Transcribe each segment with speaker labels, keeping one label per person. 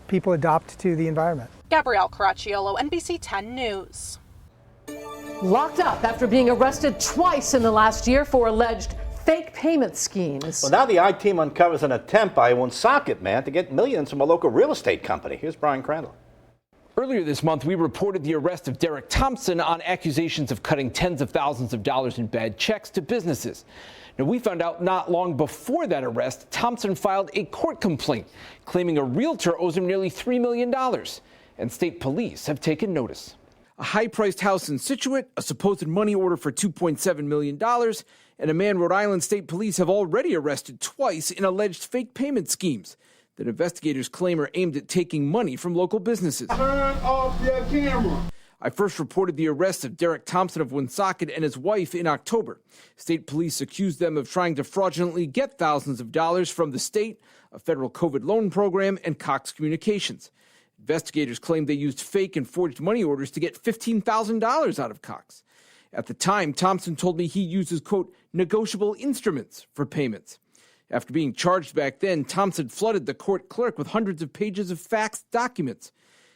Speaker 1: people adopt to the environment.
Speaker 2: Gabrielle Caracciolo, NBC 10 News.
Speaker 3: Locked up after being arrested twice in the last year for alleged fake payment schemes.
Speaker 4: Well, now the I-Team uncovers an attempt by a Woonsocket man to get millions from a local real estate company. Here's Brian Crandall.
Speaker 5: Earlier this month, we reported the arrest of Derek Thompson on accusations of cutting tens of thousands of dollars in bad checks to businesses. Now, we found out not long before that arrest, Thompson filed a court complaint claiming a realtor owes him nearly $3 million. And state police have taken notice. A high-priced house in Scituate, a supposed money order for $2.7 million, and a man Rhode Island State Police have already arrested twice in alleged fake payment schemes that investigators claim are aimed at taking money from local businesses.
Speaker 6: Turn off your camera.
Speaker 5: I first reported the arrest of Derek Thompson of Woonsocket and his wife in October. State police accused them of trying to fraudulently get thousands of dollars from the state, a federal COVID loan program, and Cox Communications. Investigators claimed they used fake and forged money orders to get $15,000 out of Cox. At the time, Thompson told me he uses, quote, negotiable instruments for payments. After being charged back then, Thompson flooded the court clerk with hundreds of pages of faxed documents.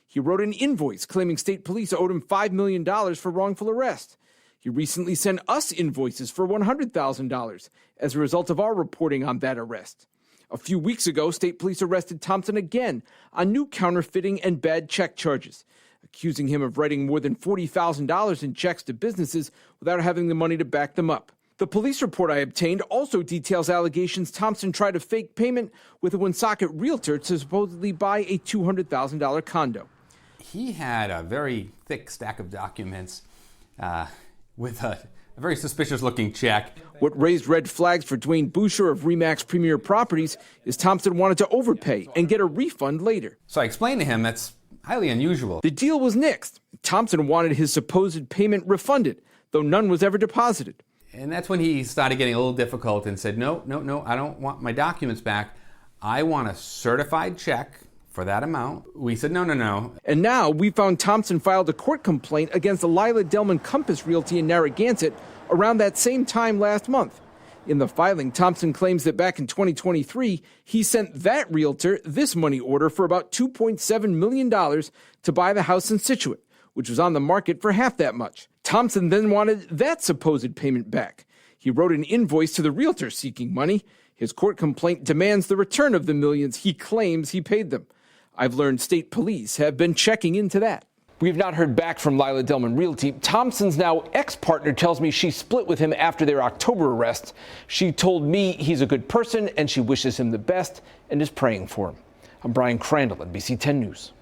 Speaker 5: He wrote an invoice claiming state police owed him $5 million for wrongful arrest. He recently sent us invoices for $100,000 as a result of our reporting on that arrest. A few weeks ago, state police arrested Thompson again on new counterfeiting and bad check charges, accusing him of writing more than $40,000 in checks to businesses without having the money to back them up. The police report I obtained also details allegations Thompson tried a fake payment with a Woonsocket realtor to supposedly buy a $200,000 condo.
Speaker 7: He had a very thick stack of documents with a very suspicious-looking check.
Speaker 5: What raised red flags for Dwayne Boucher of RE/MAX Premier Properties is Thompson wanted to overpay and get a refund later.
Speaker 7: So I explained to him that's highly unusual.
Speaker 5: The deal was nixed. Thompson wanted his supposed payment refunded, though none was ever deposited.
Speaker 7: And that's when he started getting a little difficult and said, no, I don't want my documents back. I want a certified check for that amount. We said, no.
Speaker 5: And now we found Thompson filed a court complaint against the Lila Delman Compass Realty in Narragansett around that same time last month. In the filing, Thompson claims that back in 2023, he sent that realtor this money order for about $2.7 million to buy the house in Scituate, which was on the market for half that much. Thompson then wanted that supposed payment back. He wrote an invoice to the realtor seeking money. His court complaint demands the return of the millions he claims he paid them. I've learned state police have been checking into that. We've not heard back from Lila Delman Realty. Thompson's now ex-partner tells me she split with him after their October arrest. She told me he's a good person and she wishes him the best and is praying for him. I'm Brian Crandall, NBC 10 News.